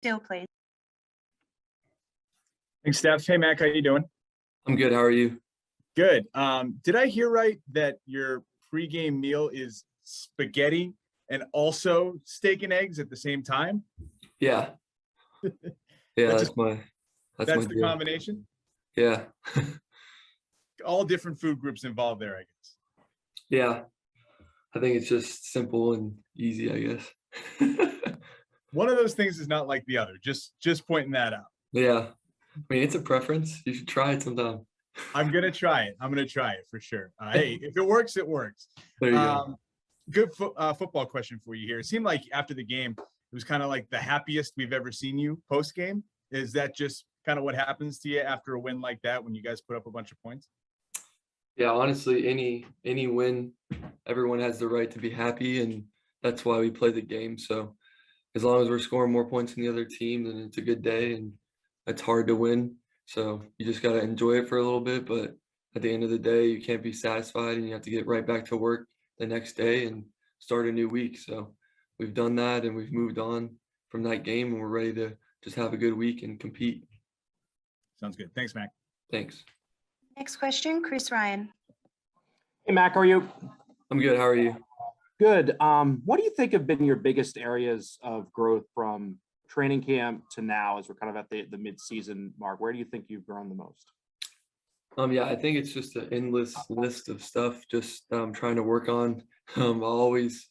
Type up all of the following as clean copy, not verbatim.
Still, please. Thanks, Steph. Hey, Mac, how you doing? I'm good. How are you? Good. Did I hear right that your pregame meal is spaghetti and also steak and eggs at the same time? Yeah. Yeah, That's that's the deal. combination? Yeah. All different food groups involved there, I guess. Yeah. I think it's just simple and easy, I guess. One of those things is not like the other. Just pointing that out. Yeah. I mean, it's a preference. You should try it sometime. I'm gonna try it. I'm gonna try it for sure. Hey, if it works, it works. There you go. Good football question for you here. It seemed like after the game, it was kind of like the happiest we've ever seen you post game. Is that just kind of what happens to you after a win like that when you guys put up a bunch of points? Yeah, honestly, any win, everyone has the right to be happy, and that's why we play the game. So as long as we're scoring more points than the other team, then it's a good day, and it's hard to win. So you just got to enjoy it for a little bit, but at the end of the day, you can't be satisfied, and you have to get right back to work the next day and start a new week. So we've done that, and we've moved on from that game, and we're ready to just have a good week and compete. Sounds good. Thanks, Mac. Thanks. Next question, Chris Ryan. Hey, Mac, how are you? I'm good. How are you? Good. What do you think have been your biggest areas of growth from training camp to now as we're kind of at the mid-season mark? Where do you think you've grown the most? Yeah, I think it's just an endless list of stuff just trying to work on. I'll always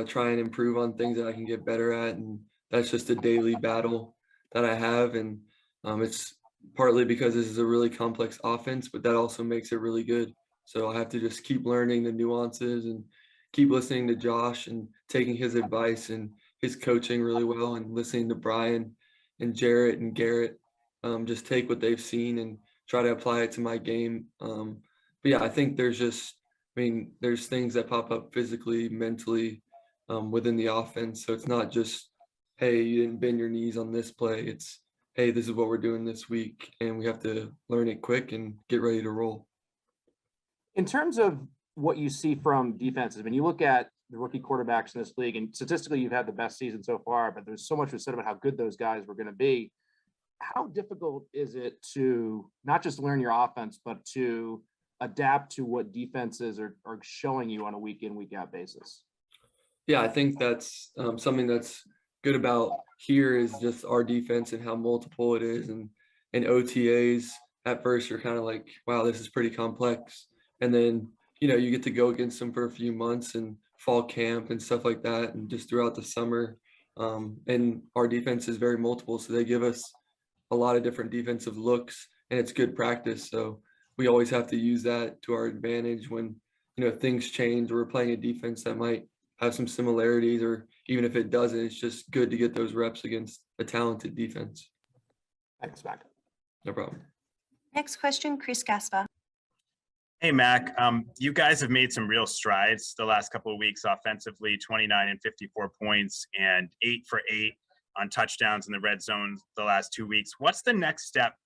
try and improve on things that I can get better at, and that's just a daily battle that I have. And it's partly because this is a really complex offense, but that also makes it really good. So I have to just keep learning the nuances and keep listening to Josh and taking his advice and his coaching really well, and listening to Brian and Jarrett and Garrett, just take what they've seen and try to apply it to my game. But yeah, I think there's things that pop up physically, mentally, within the offense. So it's not just, hey, you didn't bend your knees on this play. It's, hey, this is what we're doing this week, and we have to learn it quick and get ready to roll. In terms of what you see from defenses, when you look at the rookie quarterbacks in this league, and statistically you've had the best season so far, but there's so much was said about how good those guys were going to be. How difficult is it to not just learn your offense, but to adapt to what defenses are showing you on a week in, week out basis? Yeah, I think that's something that's good about here is just our defense and how multiple it is. And in OTAs, at first you're kind of like, wow, this is pretty complex. And then, you get to go against them for a few months and fall camp and stuff like that, and just throughout the summer. And our defense is very multiple, so they give us a lot of different defensive looks, and it's good practice. So we always have to use that to our advantage when, things change, or we're playing a defense that might have some similarities, or even if it doesn't, it's just good to get those reps against a talented defense. Thanks, Mac. No problem. Next question, Chris Gasper. Hey, Mac, you guys have made some real strides the last couple of weeks offensively, 29 and 54 points and 8 for 8 on touchdowns in the red zone the last 2 weeks. What's the next step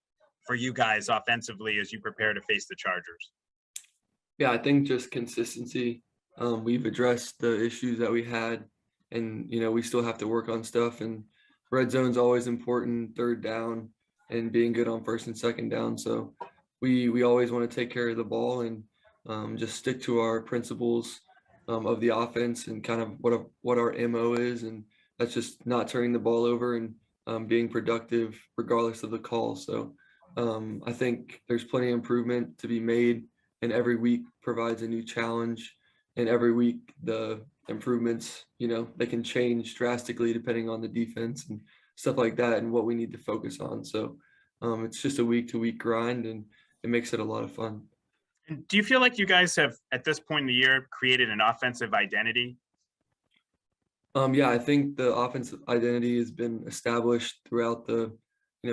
for you guys offensively as you prepare to face the Chargers? Yeah, I think just consistency. We've addressed the issues that we had, and, we still have to work on stuff, and red zone's always important, third down, and being good on first and second down. So we always want to take care of the ball and just stick to our principles of the offense and kind of what our MO is, and that's just not turning the ball over and being productive regardless of the call. So I think there's plenty of improvement to be made, and every week provides a new challenge, and every week the improvements, they can change drastically depending on the defense and stuff like that and what we need to focus on. So it's just a week-to-week grind, and it makes it a lot of fun. Do you feel like you guys have, at this point in the year, created an offensive identity? Yeah, I think the offensive identity has been established throughout the,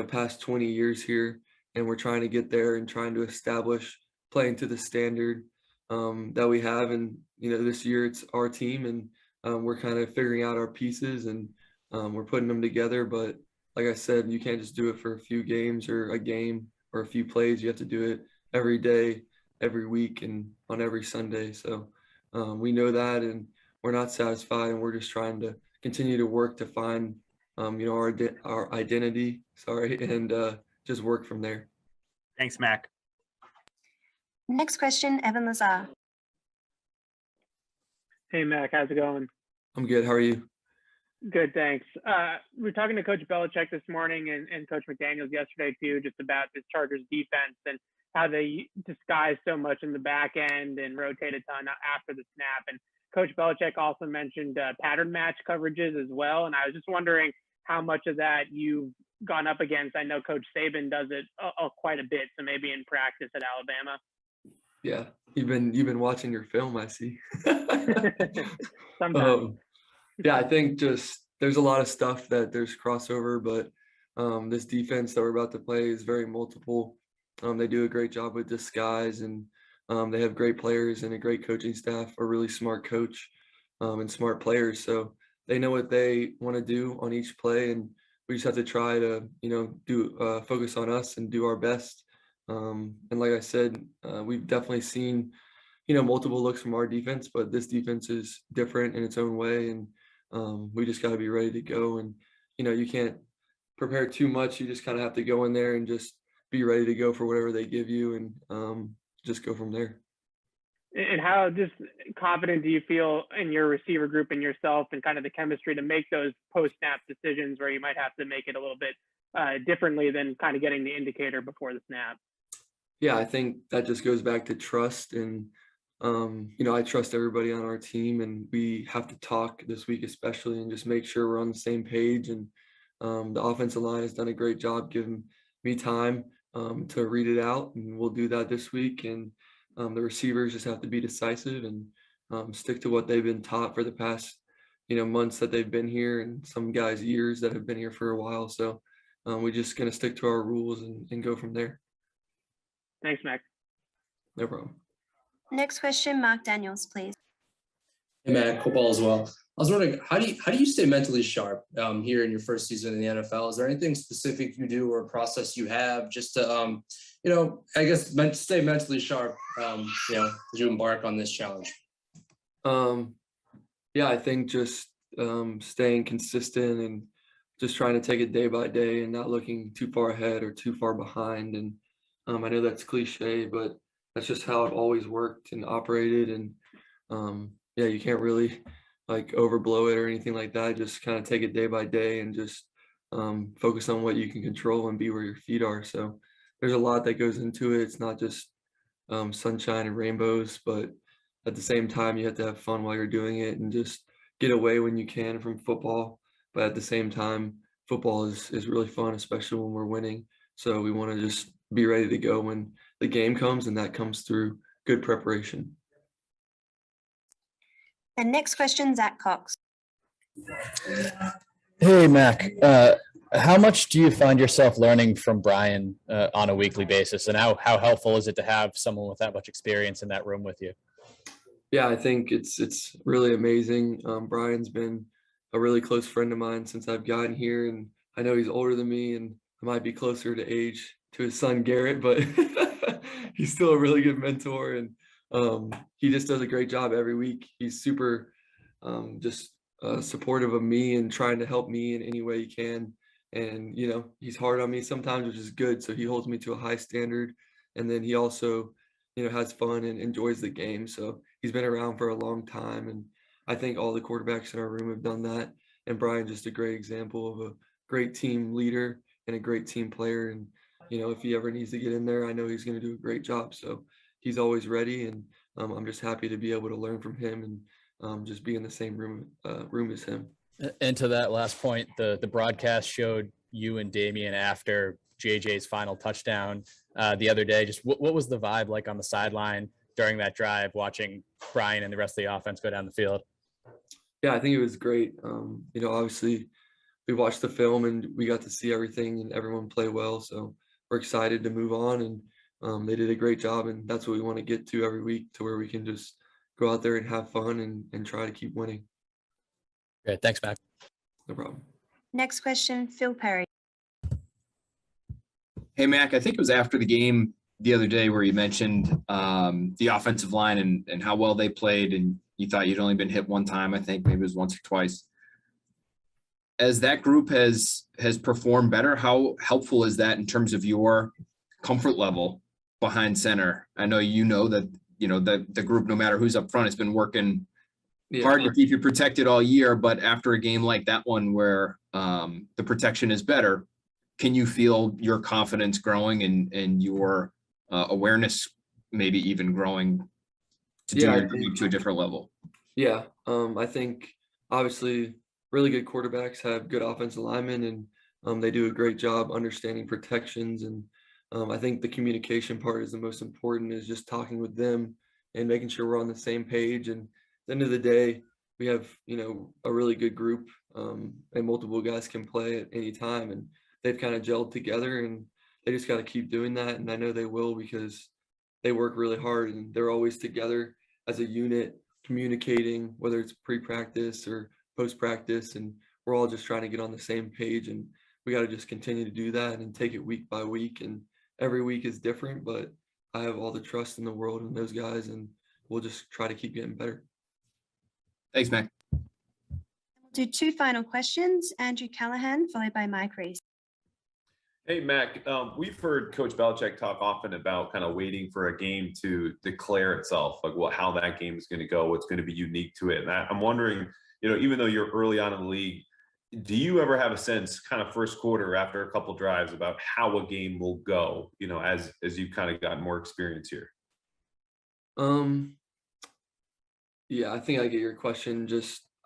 past 20 years here, and we're trying to get there and trying to establish playing to the standard that we have. And, this year it's our team, and we're kind of figuring out our pieces, and we're putting them together. But like I said, you can't just do it for a few games or a game or a few plays. You have to do it every day, every week, and on every Sunday. So we know that, and we're not satisfied, and we're just trying to continue to work to find our identity, and just work from there. Thanks, Mac. Next question, Evan Lazar. Hey, Mac, how's it going? I'm good. How are you? Good, thanks. We were talking to Coach Belichick this morning and Coach McDaniels yesterday too, just about this Chargers defense and how they disguise so much in the back end and rotate a ton after the snap. And Coach Belichick also mentioned pattern match coverages as well. And I was just wondering how much of that you've gone up against. I know Coach Saban does it quite a bit, so maybe in practice at Alabama. Yeah, you've been watching your film, I see. Sometimes. Yeah, I think just there's a lot of stuff that there's crossover, but this defense that we're about to play is very multiple. They do a great job with disguise, and they have great players and a great coaching staff, a really smart coach, and smart players. So they know what they want to do on each play, and we just have to try to, focus on us and do our best. And like I said, we've definitely seen, multiple looks from our defense, but this defense is different in its own way, and we just got to be ready to go. And you can't prepare too much. You just kind of have to go in there and just be ready to go for whatever they give you, and just go from there. And how just confident do you feel in your receiver group and yourself and kind of the chemistry to make those post-snap decisions where you might have to make it a little bit differently than kind of getting the indicator before the snap? Yeah, I think that just goes back to trust. And, I trust everybody on our team, and we have to talk this week especially and just make sure we're on the same page. And the offensive line has done a great job giving me time to read it out, and we'll do that this week. And the receivers just have to be decisive and stick to what they've been taught for the past, months that they've been here, and some guys years that have been here for a while. So we're just going to stick to our rules and go from there. Thanks, Mac. No problem. Next question, Mark Daniels, please. Hey, Mac, hope all as well. I was wondering, how do you stay mentally sharp here in your first season in the NFL? Is there anything specific you do or a process you have just to, I guess, stay mentally sharp, as you embark on this challenge? Yeah, I think just staying consistent and just trying to take it day by day and not looking too far ahead or too far behind. And I know that's cliche, but that's just how I've always worked and operated. And yeah, you can't really overblow it or anything like that. Just kind of take it day by day and just focus on what you can control and be where your feet are. So there's a lot that goes into it. It's not just sunshine and rainbows, but at the same time, you have to have fun while you're doing it and just get away when you can from football. But at the same time, football is really fun, especially when we're winning. So we want to just be ready to go when the game comes, and that comes through good preparation. And next question, Zach Cox. Hey, Mac. How much do you find yourself learning from Brian on a weekly basis, and how helpful is it to have someone with that much experience in that room with you? Yeah, I think it's really amazing. Brian's been a really close friend of mine since I've gotten here, and I know he's older than me, and I might be closer to age to his son Garrett, but he's still a really good mentor, and he just does a great job every week. He's super supportive of me and trying to help me in any way he can. And, he's hard on me sometimes, which is good. So he holds me to a high standard. And then he also, has fun and enjoys the game. So he's been around for a long time. And I think all the quarterbacks in our room have done that. And Brian, just a great example of a great team leader and a great team player. And, if he ever needs to get in there, I know he's going to do a great job. So he's always ready. And I'm just happy to be able to learn from him and just be in the same room as him. And to that last point, the broadcast showed you and Damian after JJ's final touchdown the other day. Just what was the vibe like on the sideline during that drive, watching Brian and the rest of the offense go down the field? Yeah, I think it was great. Obviously we watched the film and we got to see everything and everyone play well. So we're excited to move on, and they did a great job. And that's what we want to get to every week, to where we can just go out there and have fun and try to keep winning. Great. Thanks, Mac. No problem. Next question, Phil Perry. Hey, Mac, I think it was after the game the other day where you mentioned the offensive line and how well they played, and you thought you'd only been hit one time. I think maybe it was once or twice. as that group has performed better, how helpful is that in terms of your comfort level behind center? I know that the group, no matter who's up front, has been working hard to keep you protected all year, but after a game like that one where the protection is better, can you feel your confidence growing and your awareness maybe even growing to do your job to a different level? Yeah, I think obviously really good quarterbacks have good offensive linemen, and they do a great job understanding protections. And I think the communication part is the most important, is just talking with them and making sure we're on the same page. And at the end of the day, we have, a really good group, and multiple guys can play at any time, and they've kind of gelled together, and they just got to keep doing that. And I know they will, because they work really hard and they're always together as a unit, communicating, whether it's pre-practice or post-practice, and we're all just trying to get on the same page. And we got to just continue to do that and take it week by week. And every week is different, but I have all the trust in the world in those guys, and we'll just try to keep getting better. Thanks, Mac. We'll do 2 final questions. Andrew Callahan, followed by Mike Reese. Hey, Mac, we've heard Coach Belichick talk often about kind of waiting for a game to declare itself, like how that game is going to go, what's going to be unique to it. And I'm wondering, even though you're early on in the league, do you ever have a sense kind of first quarter after a couple drives about how a game will go, as you've kind of gotten more experience here? Yeah, I think I get your question.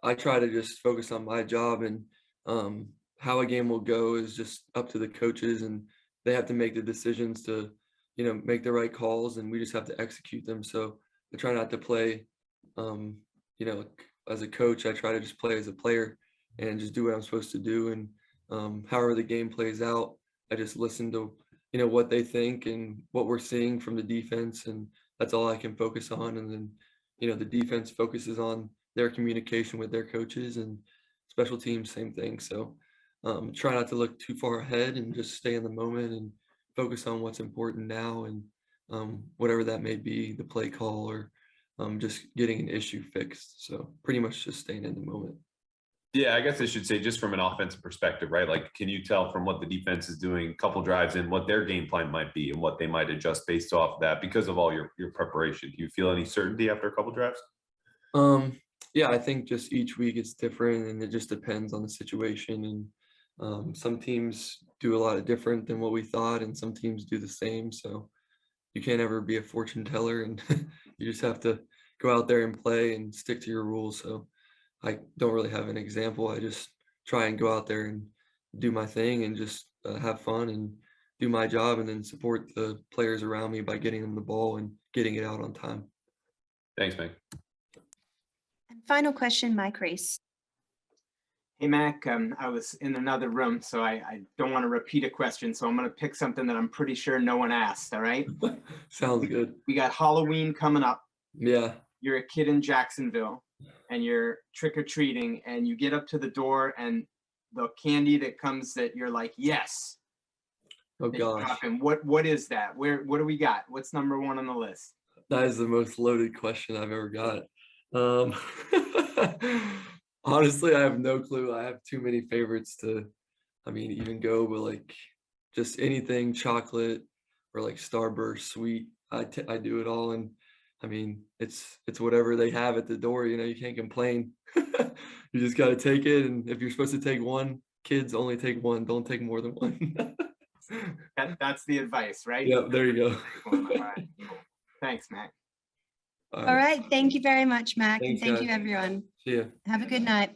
I try to just focus on my job, and how a game will go is just up to the coaches, and they have to make the decisions to, make the right calls, and we just have to execute them. So I try not to play, as a coach, I try to just play as a player and just do what I'm supposed to do. And however the game plays out, I just listen to, what they think and what we're seeing from the defense, and that's all I can focus on. And then, the defense focuses on their communication with their coaches, and special teams, same thing. So try not to look too far ahead and just stay in the moment and focus on what's important now, and whatever that may be, the play call or just getting an issue fixed. So pretty much just staying in the moment. Yeah, I guess I should say, just from an offensive perspective, right? Like, can you tell from what the defense is doing a couple drives in what their game plan might be and what they might adjust based off of that because of all your preparation? Do you feel any certainty after a couple drives? Yeah, I think just each week it's different, and it just depends on the situation. And some teams do a lot of different than what we thought, and some teams do the same. So you can't ever be a fortune teller, and you just have to go out there and play and stick to your rules. So I don't really have an example. I just try and go out there and do my thing and just have fun and do my job, and then support the players around me by getting them the ball and getting it out on time. Thanks, Mike. And final question, Mike Reese. Hey, Mac, I was in another room, so I don't want to repeat a question. So I'm going to pick something that I'm pretty sure no one asked. All right. Sounds good. We got Halloween coming up. Yeah. You're a kid in Jacksonville and you're trick-or-treating, and you get up to the door, and the candy that comes that you're like, yes. Oh gosh. And what is that? What do we got? What's number 1 on the list? That is the most loaded question I've ever got. Honestly, I have no clue. I have too many favorites to, even go, but like just anything chocolate or like Starburst, sweet. I do it all. And it's whatever they have at the door, you can't complain. You just got to take it. And if you're supposed to take one, kids only take one. Don't take more than one. That's the advice, right? Yep, there you go. All right, cool. Thanks, Mac. All right. Thank you very much, Mac. Thanks, and thank guys. you, everyone. See ya. Have a good night.